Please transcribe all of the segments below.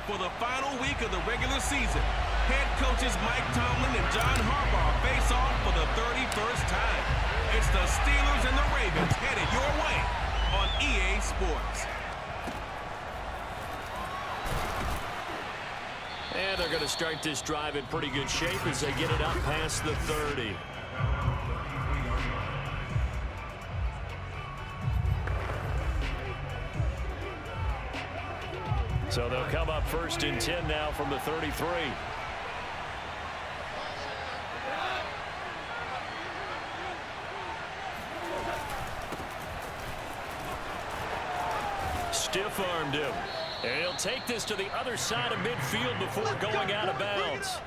For the final week of the regular season, head coaches Mike Tomlin and John Harbaugh face off for the 31st time. It's the Steelers and the Ravens headed your way on EA Sports. And they're going to start this drive in pretty good shape as they get it up past the 30. So they'll come up 1st and 10 now from the 33. Stiff-armed him. And he'll take this to the other side of midfield before going out of bounds.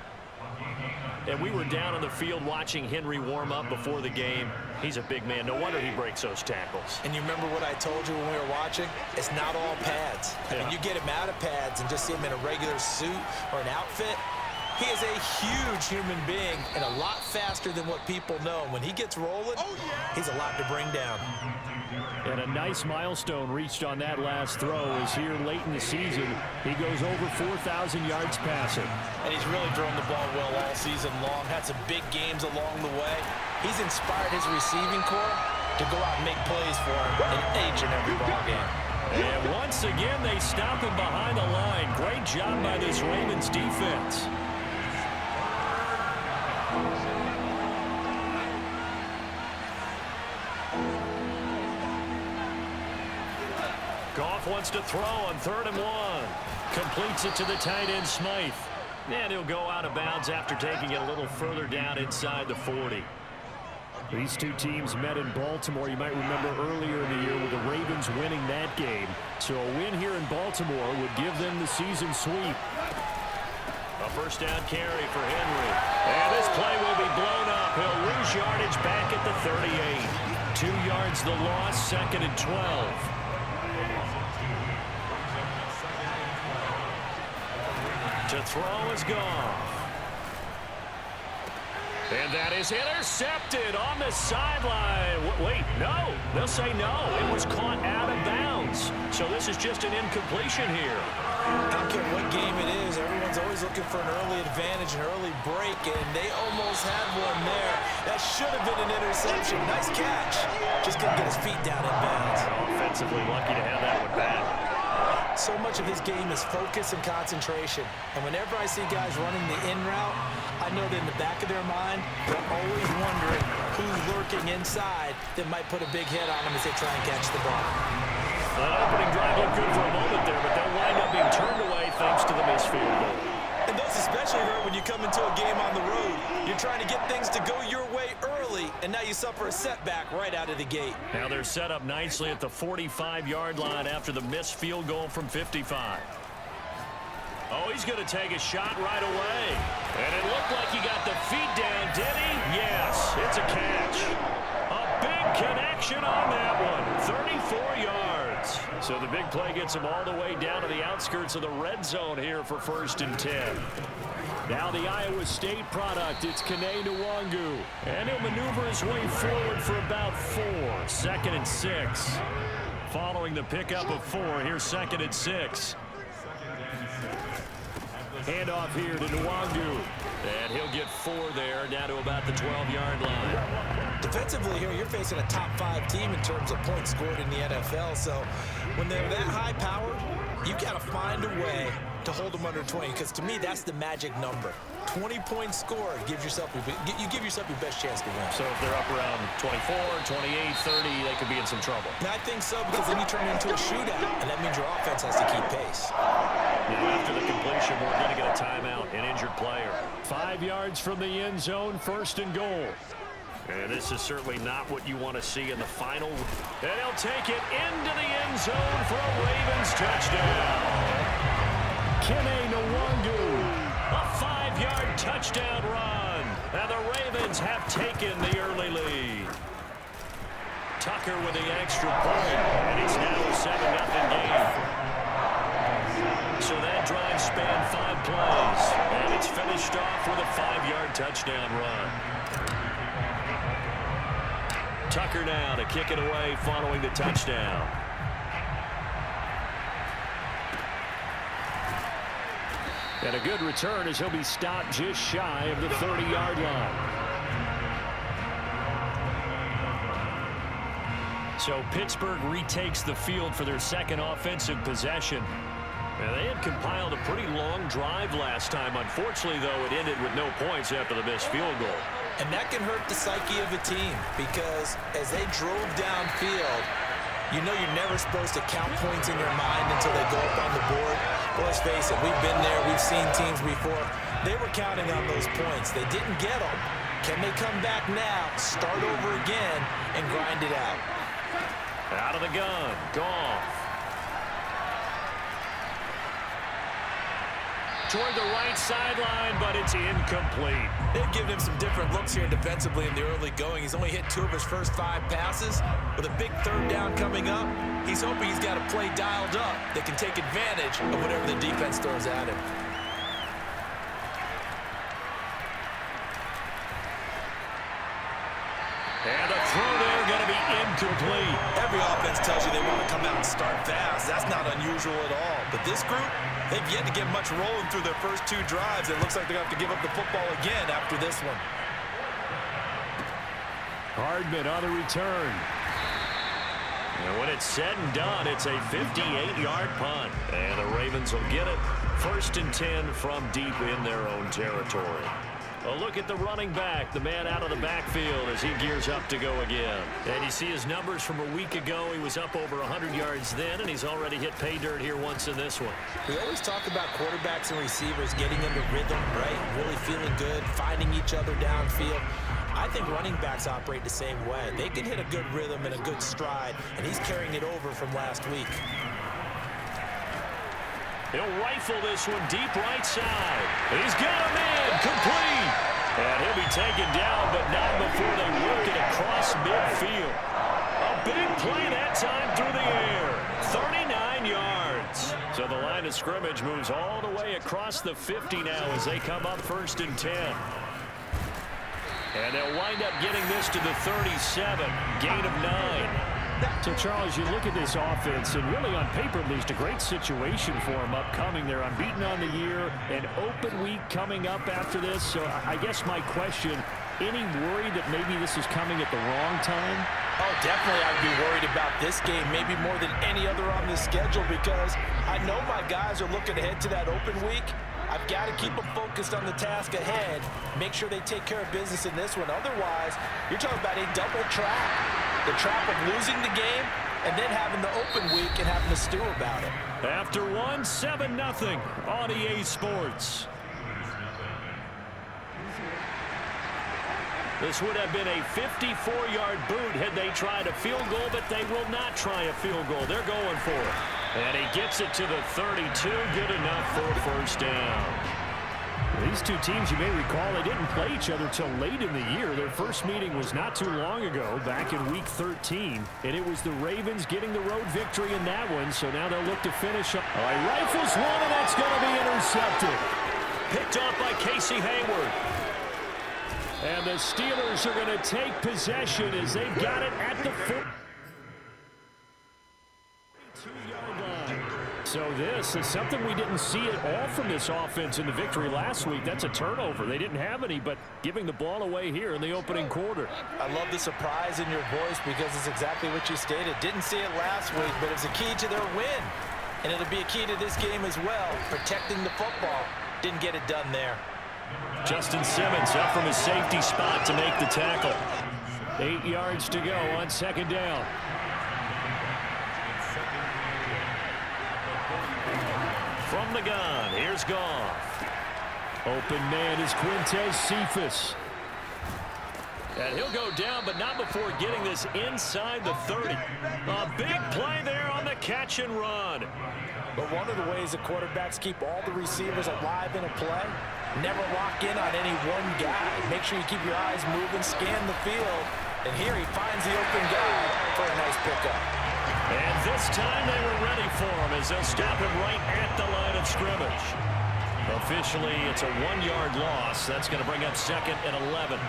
And we were down on the field watching Henry warm up before the game. He's a big man. No wonder he breaks those tackles. And you remember what I told you when we were watching? It's not all pads. I mean, you get him out of pads and just see him in a regular suit or an outfit. He is a huge human being and a lot faster than what people know. When he gets rolling, he's a lot to bring down. And a nice milestone reached on that last throw is here late in the season. He goes over 4,000 yards passing. And he's really thrown the ball well all season long. Had some big games along the way. He's inspired his receiving corps to go out and make plays for him in each and every ball game. And once again, they stop him behind the line. Great job by this Ravens defense. Goff wants to throw on 3rd and 1. Completes it to the tight end, Smythe. And he'll go out of bounds after taking it a little further down inside the 40. These two teams met in Baltimore. You might remember earlier in the year with the Ravens winning that game. So a win here in Baltimore would give them the season sweep. A first down carry for Henry. And this play will be blown up. He'll lose yardage back at the 38. 2 yards the loss, 2nd and 12. To throw is Goff. And that is intercepted on the sideline. Wait, no. They'll say no. It was caught out of bounds. So this is just an incompletion here. I don't care what game it is. Everyone's always looking for an early advantage, an early break, and they almost had one there. That should have been an interception. Nice catch. Just couldn't get his feet down in bounds. Offensively lucky to have that one back. So much of his game is focus and concentration. And whenever I see guys running the in route, I know that in the back of their mind, they're always wondering who's lurking inside that might put a big hit on them as they try and catch the ball. That opening drive looked good for a moment there, but they'll wind up being turned away thanks to the missed field goal. And those especially hurt when you come into a game on the road. You're trying to get things to go your way early, and now you suffer a setback right out of the gate. Now they're set up nicely at the 45-yard line after the missed field goal from 55. Oh, he's going to take a shot right away. And it looked like he got the feet down, did he? Yes, it's a catch. A big connection on that one. 34 yards. So the big play gets him all the way down to the outskirts of the red zone here for 1st and 10. Now the Iowa State product, it's Kene Nwangu. And he'll maneuver his way forward for about 4. 2nd and 6. Following the pickup of 4, here's 2nd and 6. Handoff here to Nwangu. And he'll get 4 there, down to about the 12-yard line. Defensively here, you're facing a top 5 team in terms of points scored in the NFL. So when they're that high powered, you got to find a way to hold them under 20, because to me, that's the magic number. 20 points scored gives yourself you give yourself your best chance to win. So if they're up around 24, 28, 30, they could be in some trouble. And I think so, because then you turn it into a shootout, and that means your offense has to keep pace. Now after the completion, we're going to get a timeout, an injured player. 5 yards from the end zone, 1st and goal. And this is certainly not what you want to see in the final. And he'll take it into the end zone for a Ravens touchdown. Kene Nwangu, a 5-yard touchdown run. And the Ravens have taken the early lead. Tucker with the extra point, and it's now a 7-0 game. So that drive spanned 5 plays, and it's finished off with a 5-yard touchdown run. Tucker now to kick it away following the touchdown. And a good return as he'll be stopped just shy of the 30-yard line. So Pittsburgh retakes the field for their second offensive possession. And they had compiled a pretty long drive last time. Unfortunately, though, it ended with no points after the missed field goal. And that can hurt the psyche of a team because as they drove downfield, you know you're never supposed to count points in your mind until they go up on the board. Well, let's face it, we've been there. We've seen teams before. They were counting on those points. They didn't get them. Can they come back now, start over again, and grind it out? Out of the gun, Goff. Toward the right sideline, but it's incomplete. They've given him some different looks here defensively in the early going. He's only hit 2 of his first 5 passes. With a big third down coming up, he's hoping he's got a play dialed up that can take advantage of whatever the defense throws at him. And the throw there going to be incomplete. Every offense tells you they want to come out and start fast. That's not unusual at all. But this group, they've yet to get much rolling through their first 2 drives. It looks like they're going to have to give up the football again after this one. Hardman on the return. And when it's said and done, it's a 58-yard punt. And the Ravens will get it. 1st and 10 from deep in their own territory. A look at the running back, the man out of the backfield as he gears up to go again. And you see his numbers from a week ago. He was up over 100 yards then, and he's already hit pay dirt here once in this one. We always talk about quarterbacks and receivers getting into rhythm, right? Really feeling good, finding each other downfield. I think running backs operate the same way. They can hit a good rhythm and a good stride, and he's carrying it over from last week. He'll rifle this one deep right side. He's got a man complete. And he'll be taken down, but not before they work it across midfield. A big play that time through the air. 39 yards. So the line of scrimmage moves all the way across the 50 now as they come up 1st and 10. And they'll wind up getting this to the 37. Gain of 9. So, Charles, you look at this offense, and really on paper, at least, a great situation for them upcoming. They're unbeaten on the year, an open week coming up after this. So I guess my question, any worry that maybe this is coming at the wrong time? Oh, definitely I'd be worried about this game, maybe more than any other on this schedule, because I know my guys are looking ahead to that open week. I've got to keep them focused on the task ahead, make sure they take care of business in this one. Otherwise, you're talking about a double trap. The trap of losing the game and then having the open week and having to stew about it. After 1, 7-0 on EA Sports. This would have been a 54-yard boot had they tried a field goal, but they will not try a field goal. They're going for it. And he gets it to the 32. Good enough for a 1st down. These two teams, you may recall, they didn't play each other till late in the year. Their first meeting was not too long ago, back in Week 13. And it was the Ravens getting the road victory in that one, so now they'll look to finish up. All right, rifles one, and that's going to be intercepted. Picked off by Casey Hayward. And the Steelers are going to take possession as they've got it at the 42-yard line. So this is something we didn't see at all from this offense in the victory last week. That's a turnover. They didn't have any, but giving the ball away here in the opening quarter. I love the surprise in your voice because it's exactly what you stated. Didn't see it last week, but it's a key to their win. And it'll be a key to this game as well, protecting the football. Didn't get it done there. Justin Simmons up from his safety spot to make the tackle. 8 yards to go on 2nd down. From the gun, here's Goff. Open man is Quintez Cephas. And he'll go down, but not before getting this inside the 30. A big play there on the catch and run. But one of the ways the quarterbacks keep all the receivers alive in a play, never lock in on any one guy. Make sure you keep your eyes moving, scan the field. And here he finds the open guy for a nice pickup. And this time they were ready for him as they'll stop him right at the line of scrimmage. Officially, it's a 1-yard loss. That's going to bring up 2nd and 11.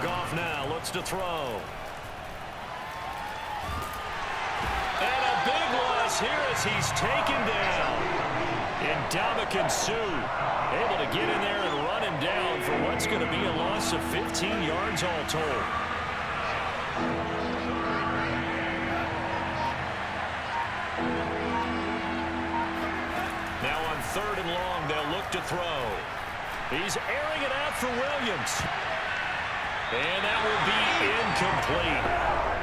Goff now looks to throw. And a big loss here as he's taken down. And Sue able to get in there and run him down for what's going to be a loss of 15 yards all told. Now on 3rd and long, they'll look to throw. He's airing it out for Williams. And that will be incomplete.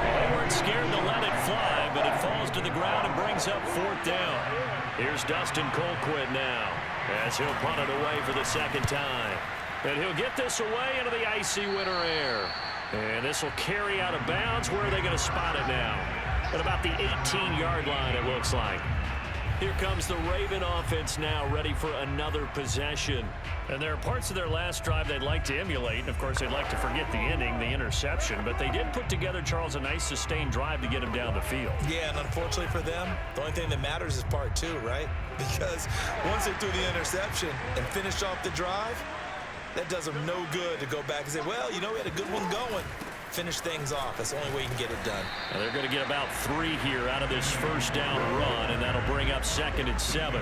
They weren't scared to let it fly, but it falls to the ground and brings up 4th down. Here's Dustin Colquitt now, as he'll punt it away for the 2nd time. And he'll get this away into the icy winter air. And this will carry out of bounds. Where are they going to spot it now? At about the 18-yard line, it looks like. Here comes the Raven offense now, ready for another possession. And there are parts of their last drive they'd like to emulate. And, of course, they'd like to forget the ending, the interception. But they did put together, Charles, a nice sustained drive to get him down the field. Yeah, and unfortunately for them, the only thing that matters is part 2, right? Because once they threw the interception and finished off the drive, that does them no good to go back and say, well, you know, we had a good one going. Finish things off. That's the only way you can get it done. And they're going to get about 3 here out of this first down run, and that'll bring up 2nd and 7.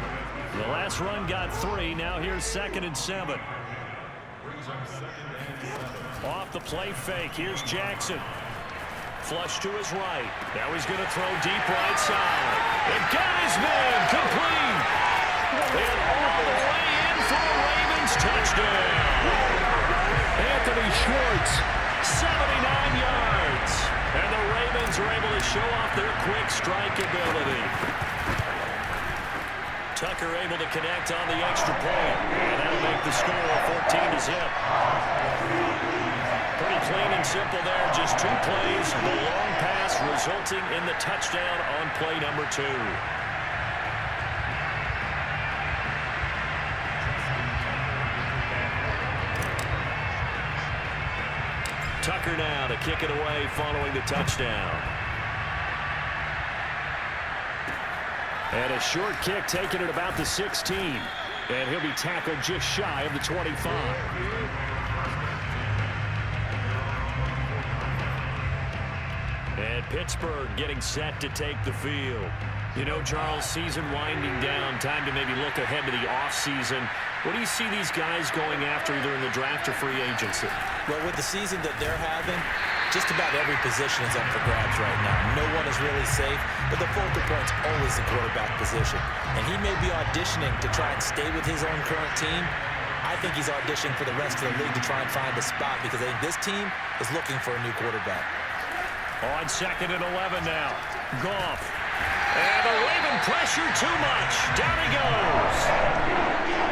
The last run got 3. Now here's 2nd and 7. Off the play fake. Here's Jackson. Flush to his right. Now he's going to throw deep right side. And got his man complete. And all the way in for a Ravens touchdown. Anthony Schwartz, 79 yards. And the Ravens are able to show off their quick strike ability. Tucker able to connect on the extra point. And that'll make the score 14-0. Pretty clean and simple there. Just 2 plays. The long pass resulting in the touchdown on play number 2. Tucker now to kick it away following the touchdown. And a short kick taken at about the 16. And he'll be tackled just shy of the 25. And Pittsburgh getting set to take the field. You know, Charles, season winding down, time to maybe look ahead to the offseason. What do you see these guys going after either in the draft or free agency? Well, with the season that they're having, just about every position is up for grabs right now. No one is really safe, but the focal point's always the quarterback position. And he may be auditioning to try and stay with his own current team. I think he's auditioning for the rest of the league to try and find a spot because I think this team is looking for a new quarterback. On 2nd and 11 now. Goff. And the Raven pressure too much. Down he goes.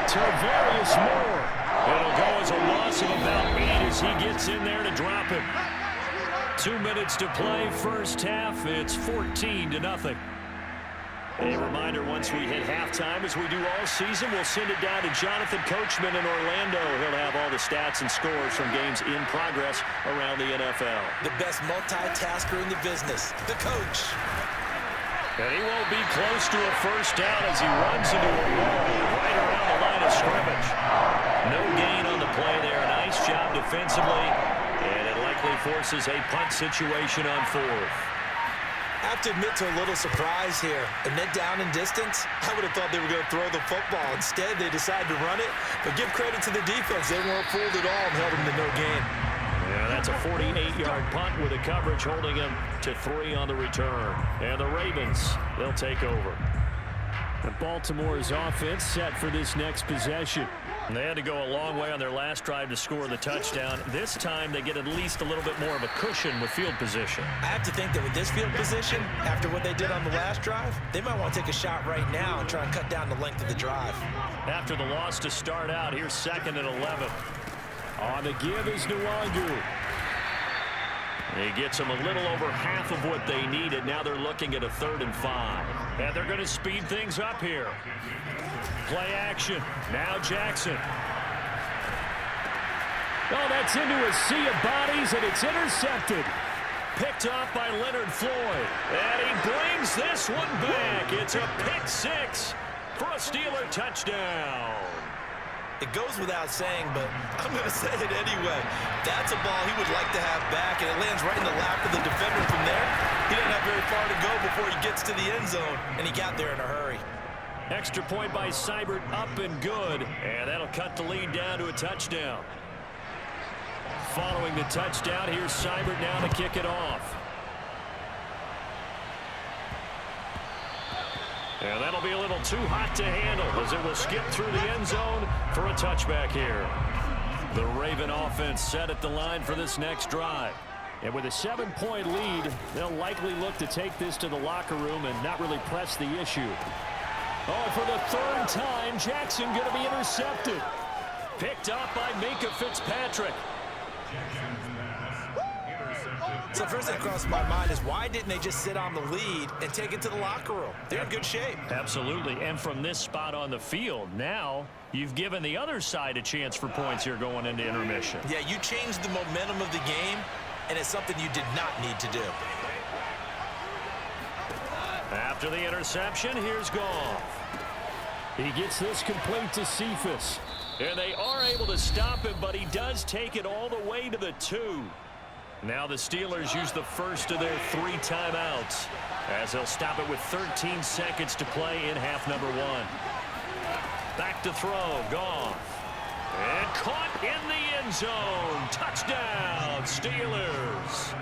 Tarvarius Moore. It'll go as a loss of about 8 as he gets in there to drop him. 2 minutes to play first half. It's 14-0. A reminder, once we hit halftime, as we do all season, we'll send it down to Jonathan Coachman in Orlando. He'll have all the stats and scores from games in progress around the NFL. The best multitasker in the business, the coach. And he won't be close to a first down as he runs into a wall right around the line of scrimmage. No gain on the play there. Nice job defensively. And it likely forces a punt situation on 4th. I have to admit to a little surprise here. And then down in distance, I would have thought they were going to throw the football. Instead, they decided to run it. But give credit to the defense. They weren't fooled at all and held them to no gain. Yeah, that's a 48-yard punt with the coverage holding him to 3 on the return. And the Ravens, they'll take over. And Baltimore's offense set for this next possession. And they had to go a long way on their last drive to score the touchdown. This time they get at least a little bit more of a cushion with field position. I have to think that with this field position, after what they did on the last drive, they might want to take a shot right now and try and cut down the length of the drive. After the loss to start out, here's 2nd and 11. On the give is Nwangu. He gets them a little over half of what they needed. Now they're looking at a 3rd and 5. And they're going to speed things up here. Play action. Now Jackson. Oh, that's into a sea of bodies, and it's intercepted. Picked off by Leonard Floyd. And he brings this one back. It's a pick 6 for a Steeler touchdown. It goes without saying, but I'm going to say it anyway. That's a ball he would like to have back, and it lands right in the lap of the defender from there. He doesn't have very far to go before he gets to the end zone, and he got there in a hurry. Extra point by Seibert, up and good. And that'll cut the lead down to a touchdown. Following the touchdown, here's Seibert now to kick it off. And that'll be a little too hot to handle as it will skip through the end zone for a touchback here. The Raven offense set at the line for this next drive. And with a 7-point lead, they'll likely look to take this to the locker room and not really press the issue. Oh, for the third time, Jackson going to be intercepted. Picked up by Minkah Fitzpatrick. So first thing that crossed my mind is why didn't they just sit on the lead and take it to the locker room? They're in good shape. Absolutely. And from this spot on the field, now you've given the other side a chance for points here going into intermission. Yeah, you changed the momentum of the game, and it's something you did not need to do. After the interception, here's Goff. He gets this complete to Cephas. And they are able to stop him, but he does take it all the way to the 2. Now the Steelers use the first of their 3 timeouts as they'll stop it with 13 seconds to play in half number 1. Back to throw, Goff. And caught in the end zone. Touchdown, Steelers.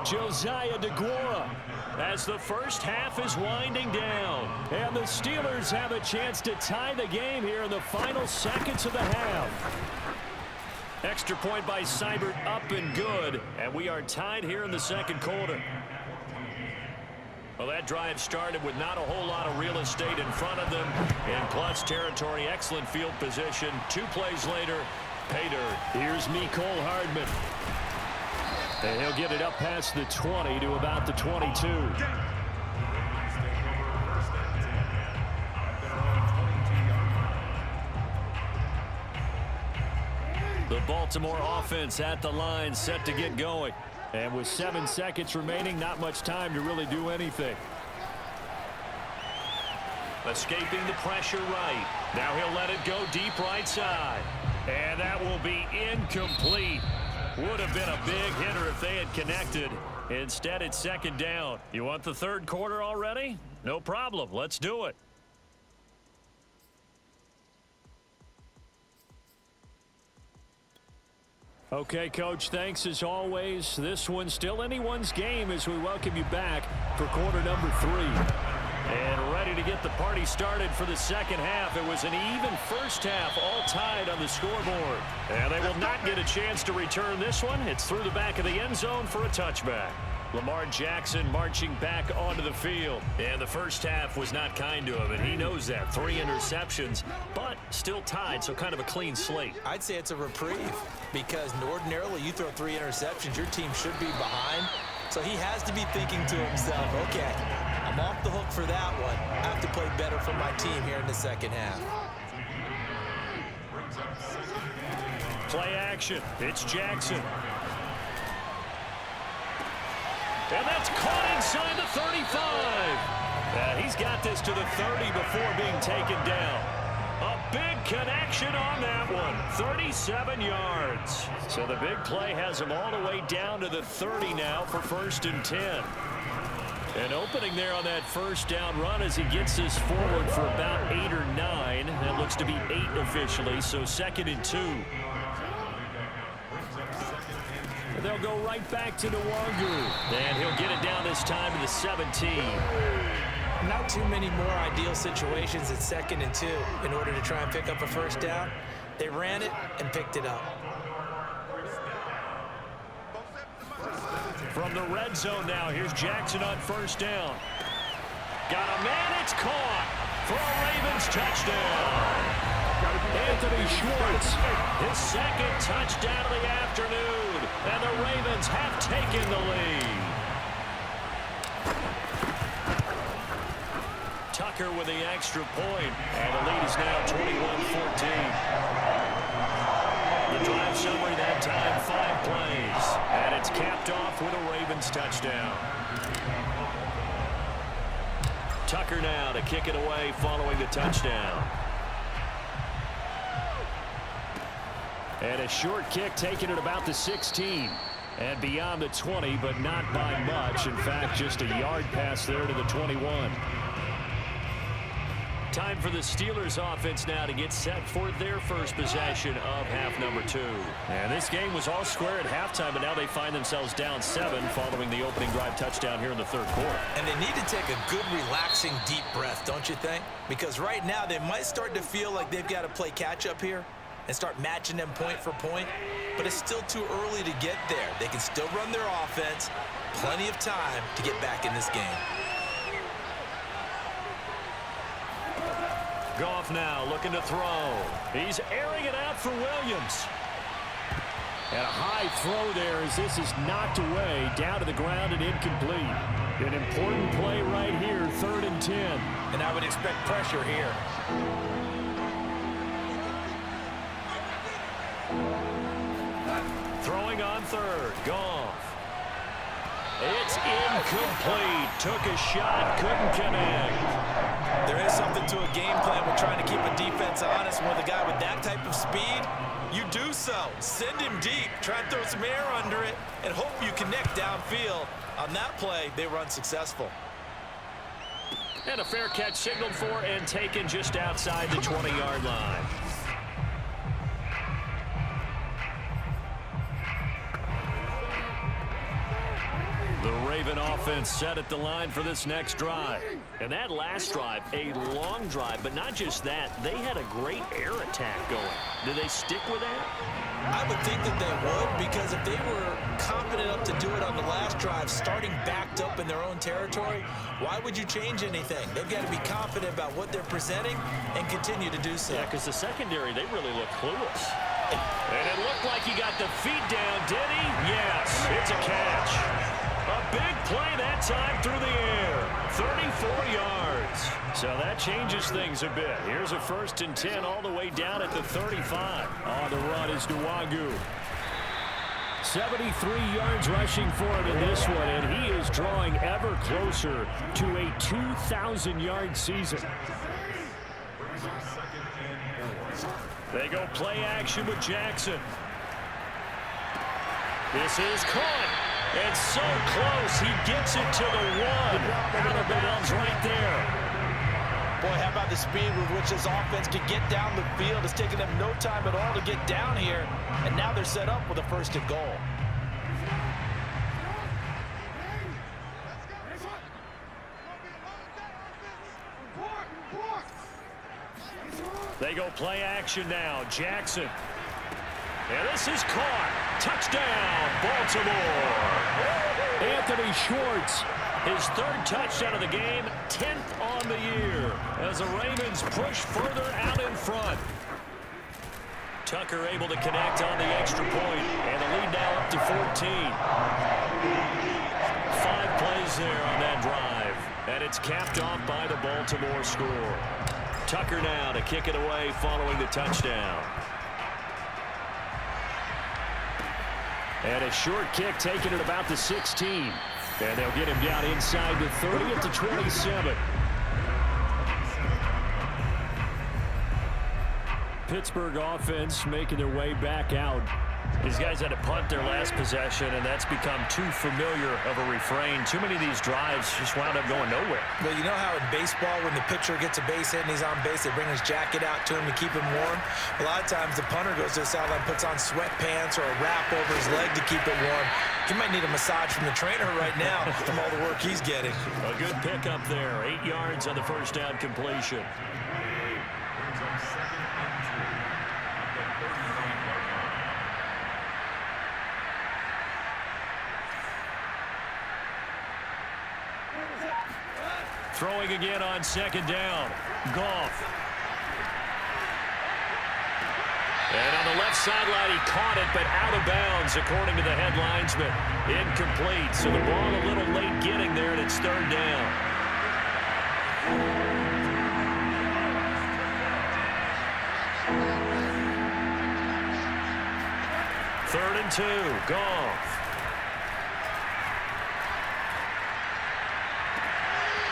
Josiah DeGuara as the first half is winding down. And the Steelers have a chance to tie the game here in the final seconds of the half. Extra point by Seibert, up and good. And we are tied here in the second quarter. Well, that drive started with not a whole lot of real estate in front of them. In plus territory, excellent field position. 2 plays later, pay dirt. Here's Mecole Hardman. And he'll get it up past the 20 to about the 22. The Baltimore offense at the line, set to get going. And with 7 seconds remaining, not much time to really do anything. Escaping the pressure right. Now he'll let it go deep right side. And that will be incomplete. Would have been a big hitter if they had connected. Instead, it's second down. You want the third quarter already? No problem. Let's do it. Okay, Coach, thanks as always. This one's still anyone's game as we welcome you back for quarter number 3. And ready to get the party started for the second half. It was an even first half, all tied on the scoreboard. And they will not get a chance to return this one. It's through the back of the end zone for a touchback. Lamar Jackson marching back onto the field. And the first half was not kind to him, and he knows that. 3 interceptions, but still tied, so kind of a clean slate. I'd say it's a reprieve because ordinarily you throw 3 interceptions, your team should be behind. So he has to be thinking to himself, okay, I'm off the hook for that one. I have to play better for my team here in the second half. Play action. It's Jackson. And that's caught inside the 35. He's got this to the 30 before being taken down. A big connection on that one. 37 yards. So the big play has him all the way down to the 30 now for 1st and 10. And opening there on that first down run as he gets this forward for about 8 or 9. That looks to be 8 officially, so 2nd and 2. They'll go right back to Nwangu. And he'll get it down this time to the 17. Not too many more ideal situations at 2nd and 2 in order to try and pick up a first down. They ran it and picked it up. From the red zone now, here's Jackson on first down. Got a man, it's caught for a Ravens touchdown. Anthony Schwartz, his 2nd touchdown of the afternoon, and the Ravens have taken the lead. Tucker with the extra point, and the lead is now 21-14. The drive summary that time, 5 plays, and it's capped off with a Ravens touchdown. Tucker now to kick it away following the touchdown. And a short kick taken at about the 16. And beyond the 20, but not by much. In fact, just a yard pass there to the 21. Time for the Steelers offense now to get set for their first possession of half number 2. And this game was all square at halftime, but now they find themselves down 7 following the opening drive touchdown here in the third quarter. And they need to take a good, relaxing, deep breath, don't you think? Because right now they might start to feel like they've got to play catch-up here and start matching them point for point. But it's still too early to get there. They can still run their offense. Plenty of time to get back in this game. Goff now looking to throw. He's airing it out for Williams. And a high throw there as this is knocked away, down to the ground and incomplete. An important play right here, 3rd and 10. And I would expect pressure here. Throwing on 3rd, Goff. It's incomplete. Took a shot, couldn't connect. There is something to a game plan with trying to keep a defense honest. With a guy with that type of speed, you do so. Send him deep. Try and throw some air under it and hope you connect downfield. On that play, they were unsuccessful. And a fair catch signaled for and taken just outside the 20-yard line. The Raven offense set at the line for this next drive. And that last drive, a long drive, but not just that. They had a great air attack going. Do they stick with that? I would think that they would, because if they were confident enough to do it on the last drive, starting backed up in their own territory, why would you change anything? They've got to be confident about what they're presenting and continue to do so. Yeah, because the secondary, they really look clueless. And it looked like he got the feet down, did he? Yes, it's a catch. A big play that time through the air. 34 yards. So that changes things a bit. Here's a 1st and 10 all the way down at the 35. On the run is Nwangu. 73 yards rushing for him in this one, and he is drawing ever closer to a 2,000-yard season. They go play action with Jackson. This is caught. And so close, he gets it to the 1. Out of bounds right there. Boy, how about the speed with which this offense can get down the field? It's taken them no time at all to get down here. And now they're set up with a 1st and goal. They go play action now. Jackson. And this is caught. Touchdown, Baltimore. Anthony Schwartz, his 3rd touchdown of the game, 10th on the year, as the Ravens push further out in front. Tucker able to connect on the extra point, and the lead now up to 14. 5 plays there on that drive, and it's capped off by the Baltimore score. Tucker now to kick it away following the touchdown. And a short kick taken at about the 16. And they'll get him down inside the 30 at the 27. Pittsburgh offense making their way back out. These guys had to punt their last possession, and that's become too familiar of a refrain. Too many of these drives just wound up going nowhere. Well, you know how in baseball, when the pitcher gets a base hit and he's on base, they bring his jacket out to him to keep him warm? A lot of times the punter goes to the sideline, puts on sweatpants or a wrap over his leg to keep it warm. He might need a massage from the trainer right now from all the work he's getting. A good pickup there. 8 yards on the 1st down completion. Throwing again on 2nd down. Goff. And on the left sideline, he caught it, but out of bounds, according to the head linesman. Incomplete, so the ball a little late getting there, and it's 3rd down. Third and 2, Goff.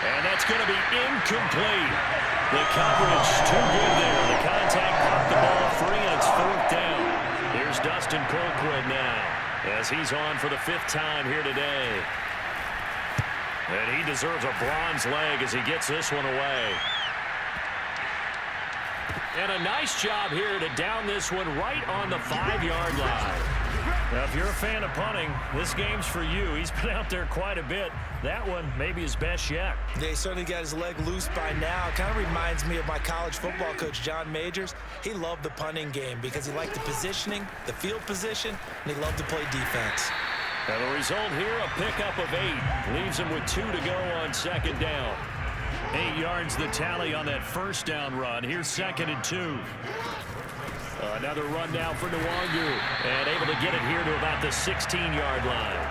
And that's going to be incomplete. The coverage too good there. The contact popped the ball free, and it's 4th down. Here's Dustin Colquitt now, as he's on for the 5th time here today. And he deserves a bronze leg as he gets this one away. And a nice job here to down this one right on the 5-yard line. Now, if you're a fan of punting, this game's for you. He's been out there quite a bit. That one maybe his best yet. Yeah, he certainly got his leg loose by now. Kind of reminds me of my college football coach, John Majors. He loved the punting game because he liked the positioning, the field position, and he loved to play defense. And the result here, a pickup of 8. Leaves him with 2 to go on second down. 8 yards the tally on that first down run. Here's 2nd and 2. Another run now for Nwangu. And able to get it here to about the 16-yard line.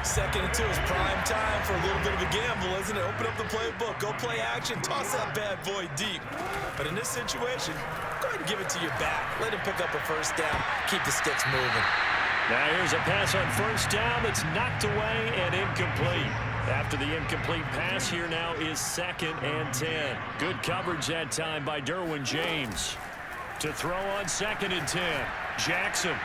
2nd and 2 is prime time for a little bit of a gamble, isn't it? Open up the playbook, go play action, toss that bad boy deep. But in this situation, go ahead and give it to your back. Let him pick up a first down, keep the sticks moving. Now here's a pass on first down that's knocked away and incomplete. After the incomplete pass, here now is 2nd and 10. Good coverage that time by Derwin James. To throw on 2nd and 10. Jackson.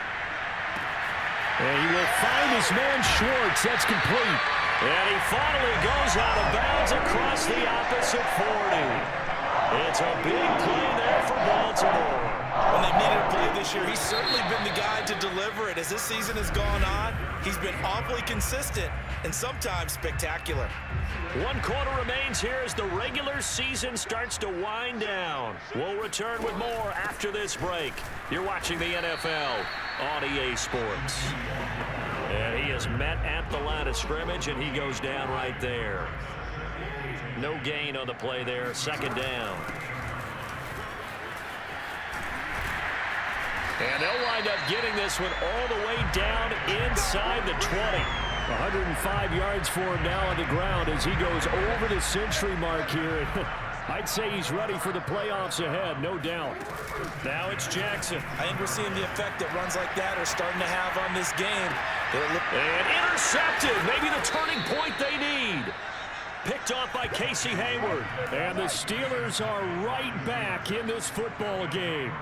And he will find his man Schwartz. That's complete. And he finally goes out of bounds across the opposite 40. It's a big play there for Baltimore. When they've needed a play this year, he's certainly been the guy to deliver it. As this season has gone on, he's been awfully consistent and sometimes spectacular. 1 quarter remains here as the regular season starts to wind down. We'll return with more after this break. You're watching the NFL on EA Sports. And he is met at the line of scrimmage, and he goes down right there. No gain on the play there, 2nd down. And they'll wind up getting this one all the way down inside the 20. 105 yards for him now on the ground as he goes over the century mark here. I'd say he's ready for the playoffs ahead, no doubt. Now it's Jackson. I think we're seeing the effect that runs like that are starting to have on this game. And intercepted, maybe the turning point they need. Picked off by Casey Hayward. And the Steelers are right back in this football game.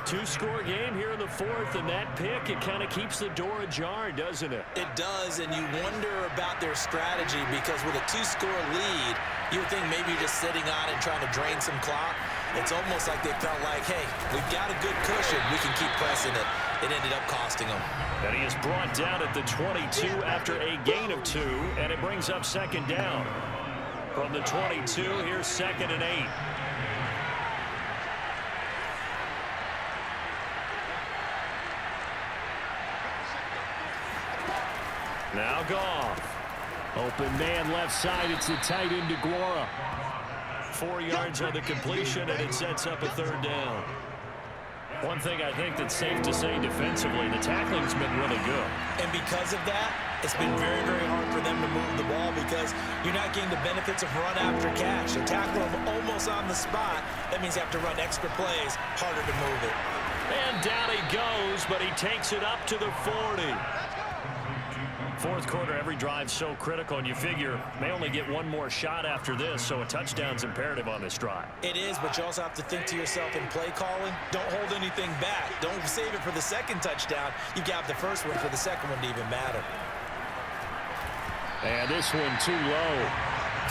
2-score game here in the 4th, and that pick, it kind of keeps the door ajar, doesn't it? It does, and you wonder about their strategy because with a 2-score lead, you would think maybe you're just sitting on it trying to drain some clock. It's almost like they felt like, hey, we've got a good cushion. We can keep pressing it. It ended up costing them. And he is brought down at the 22 after a gain of 2, and it brings up 2nd down. From the 22, here's 2nd and 8. Now Goff. Open man left side. It's the tight end DeGuara. 4 yards on the completion, and it sets up a 3rd down. One thing I think that's safe to say defensively, the tackling's been really good. And because of that, it's been very, very hard for them to move the ball because you're not getting the benefits of run after catch. They tackle them almost on the spot. That means you have to run extra plays, harder to move it. And down he goes, but he takes it up to the 40. 4th quarter, every drive's so critical, and you figure may only get one more shot after this, so a touchdown's imperative on this drive. It is, but you also have to think to yourself in play calling, don't hold anything back. Don't save it for the 2nd touchdown. You got the 1st one for the 2nd one to even matter. And this one too low.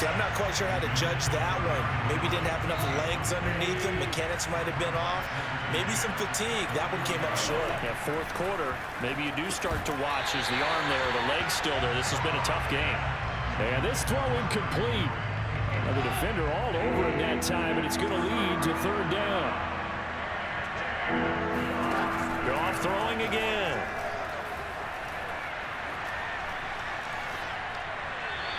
Okay, I'm not quite sure how to judge that one. Maybe didn't have enough legs underneath him. Mechanics might have been off. Maybe some fatigue. That one came up short. Yeah, 4th quarter, maybe you do start to watch as the arm there, the leg's still there. This has been a tough game. And this throw incomplete. And the defender all over him that time, and it's going to lead to 3rd down. Goff throwing again.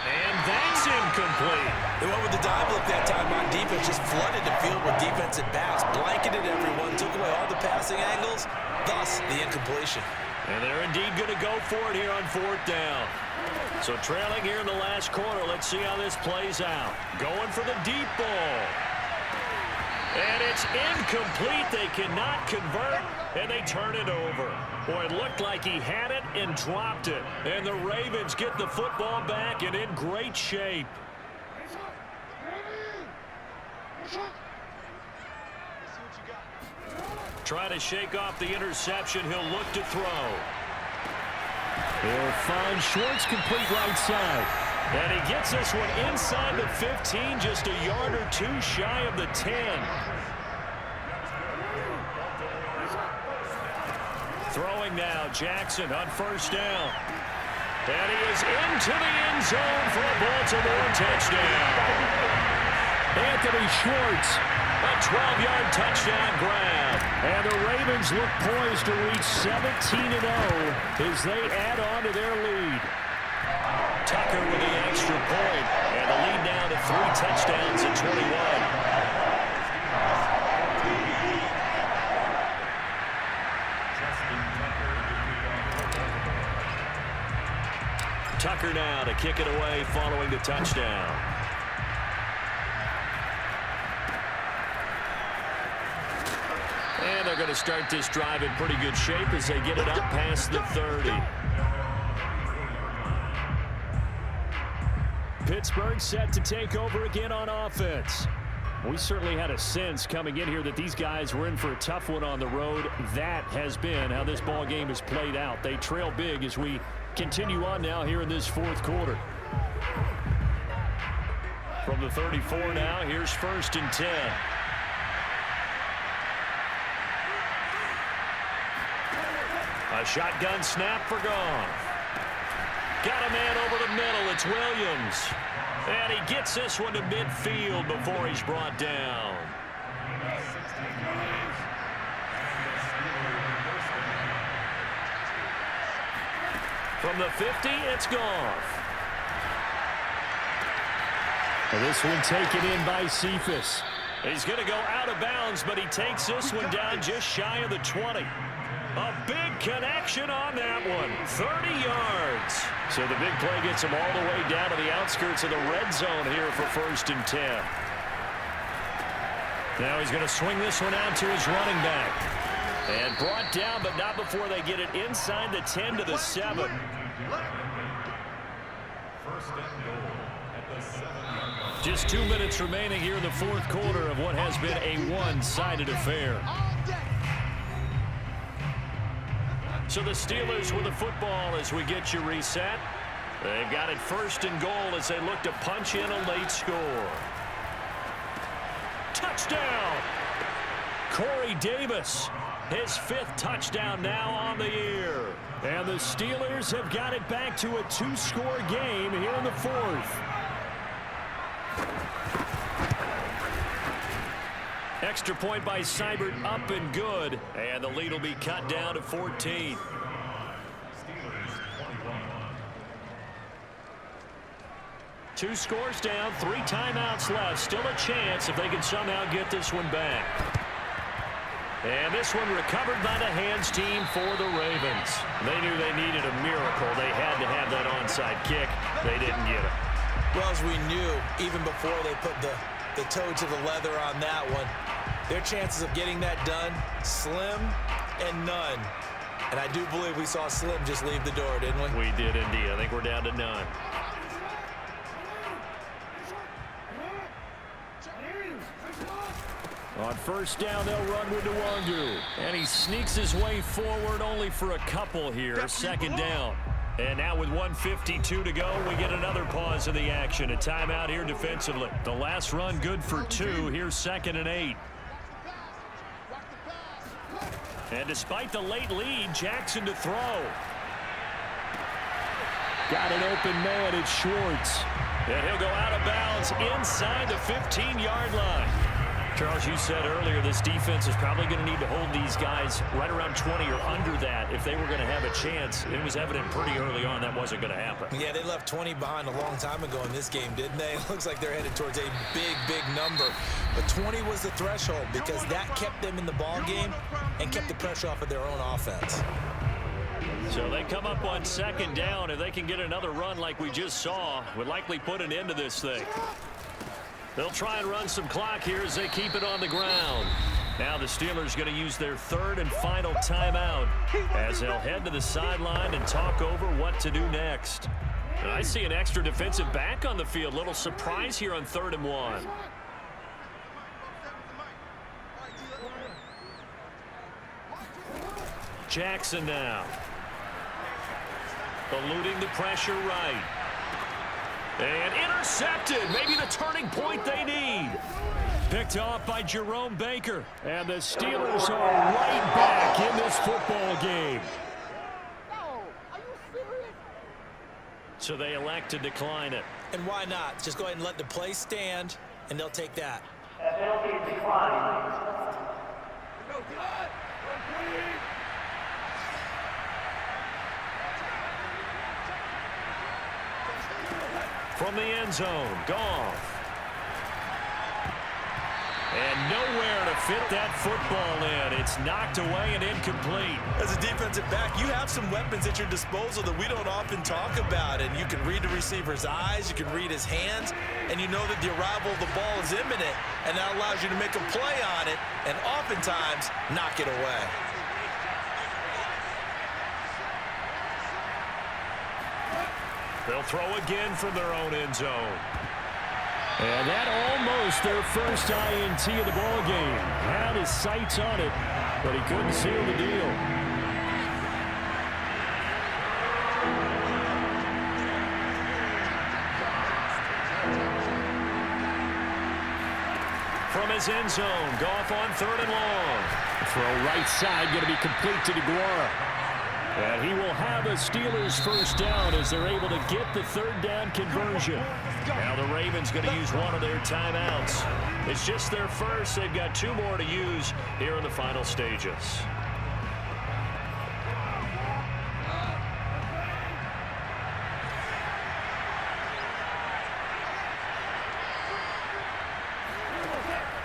And that's incomplete. They went with the dive look that time on defense, just flooded the field with defensive backs, blanketed everyone, took away all the passing angles, thus the incompletion. And they're indeed going to go for it here on 4th down. So trailing here in the last quarter, let's see how this plays out. Going for the deep ball. And it's incomplete. They cannot convert, and they turn it over. Boy, it looked like he had it and dropped it. And the Ravens get the football back and in great shape. Try to shake off the interception. He'll look to throw. He'll find Schwartz complete right side. And he gets this one inside the 15, just a yard or 2 shy of the 10. Throwing now, Jackson on first down. And he is into the end zone for a Baltimore touchdown. Anthony Schwartz, a 12-yard touchdown grab. And the Ravens look poised to reach 17-0 as they add on to their lead. Tucker with the extra point, and the lead now to 3 touchdowns at 21. Tucker now to kick it away following the touchdown. And they're going to start this drive in pretty good shape as they get it up past the 30. Pittsburgh set to take over again on offense. We certainly had a sense coming in here that these guys were in for a tough one on the road. That has been how this ball game has played out. They trail big as we continue on now here in this fourth quarter. From the 34 now, here's 1st and 10. A shotgun snap for Goff. Got a man over the middle. It's Williams. And he gets this one to midfield before he's brought down. From the 50, it's Goff. And this one taken in by Cephas. He's going to go out of bounds, but he takes this one down just shy of the 20. A big connection on that one. 30 yards. So the big play gets him all the way down to the outskirts of the red zone here for 1st and 10. Now he's going to swing this one out to his running back. And brought down, but not before they get it inside the 10 to the 7. Just 2 minutes remaining here in the fourth quarter of what has been a one-sided affair. So the Steelers with the football as we get you reset. They've got it 1st and goal as they look to punch in a late score. Touchdown! Corey Davis. His 5th touchdown now on the year. And the Steelers have got it back to a 2-score game here in the fourth. Extra point by Seibert up and good. And the lead will be cut down to 14. Two scores down, 3 timeouts left. Still a chance if they can somehow get this one back. And this one recovered by the hands team for the Ravens. They knew they needed a miracle. They had to have that onside kick. They didn't get it. Well, as we knew, even before they put the toe to the leather on that one, their chances of getting that done, slim and none. And I do believe we saw Slim just leave the door, didn't we? We did indeed. I think we're down to none. On first down, they'll run with Nwangu. And he sneaks his way forward only for a couple here. 2nd down. And now with 1:52 to go, we get another pause of the action. A timeout here defensively. The last run good for 2. Here's 2nd and 8. And despite the late lead, Jackson to throw. Got an open man. It's Schwartz. And he'll go out of bounds inside the 15-yard line. Charles, you said earlier this defense is probably going to need to hold these guys right around 20 or under that if they were going to have a chance. It was evident pretty early on that wasn't going to happen. Yeah, they left 20 behind a long time ago in this game, didn't they? It looks like they're headed towards a big, big number. But 20 was the threshold because that kept them in the ball game and kept the pressure off of their own offense. So they come up on 2nd down. If they can get another run like we just saw, would likely put an end to this thing. They'll try and run some clock here as they keep it on the ground. Now the Steelers going to use their 3rd and final timeout as they'll head to the sideline and talk over what to do next. I see an extra defensive back on the field. Little surprise here on 3rd and 1. Jackson now. Eluding the pressure right. And intercepted. Maybe the turning point they need. Picked off by Jerome Baker. And the Steelers are right back in this football game. So they elect to decline it. And why not? Just go ahead and let the play stand, and they'll take that. From the end zone, Goff. And nowhere to fit that football in. It's knocked away and incomplete. As a defensive back, you have some weapons at your disposal that we don't often talk about. And you can read the receiver's eyes, you can read his hands, and you know that the arrival of the ball is imminent. And that allows you to make a play on it and oftentimes knock it away. They'll throw again from their own end zone. And that almost their first INT of the ball game. Had his sights on it, but he couldn't seal the deal. From his end zone, Goff on 3rd and long. Throw right side, going to be complete to DeGuara. And he will have a Steelers first down as they're able to get the 3rd down conversion. Now the Ravens going to use one of their timeouts. It's just their first. They've got 2 more to use here in the final stages.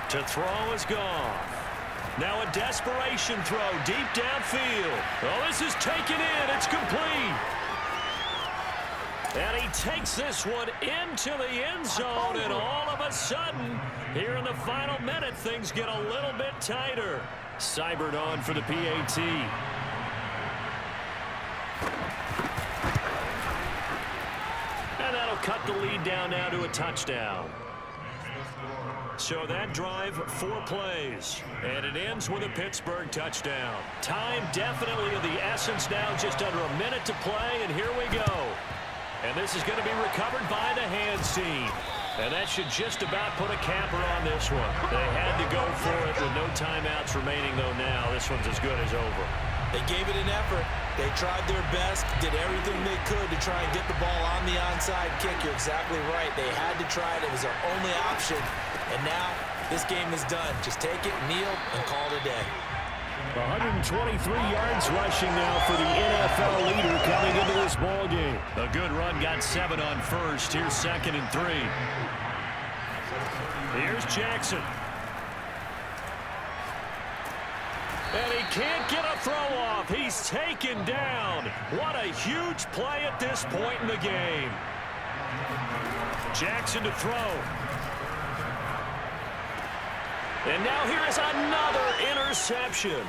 To throw is Goff. Now a desperation throw deep downfield. Oh, this is taken in. It's complete. And he takes this one into the end zone, and all of a sudden, here in the final minute, things get a little bit tighter. Seibert on for the PAT. And that'll cut the lead down now to a touchdown. So that drive, 4 plays, and it ends with a Pittsburgh touchdown. Time definitely of the essence now, just under a minute to play, and here we go. And this is going to be recovered by the hands team. And that should just about put a capper on this one. They had to go for it with no timeouts remaining, though now. This one's as good as over. They gave it an effort. They tried their best, did everything they could to try and get the ball on the onside kick. You're exactly right. They had to try it. It was their only option. And now this game is done. Just take it, kneel, and call it a day. 123 yards rushing now for the NFL leader coming into this ball game. A good run, got 7 on first. Here's 2nd and 3. Here's Jackson. And he can't get a throw off. He's taken down. What a huge play at this point in the game. Jackson to throw. And now here is another interception.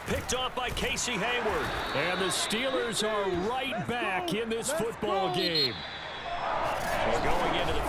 Picked off by Casey Hayward. And the Steelers are right back in this football game. We're going into the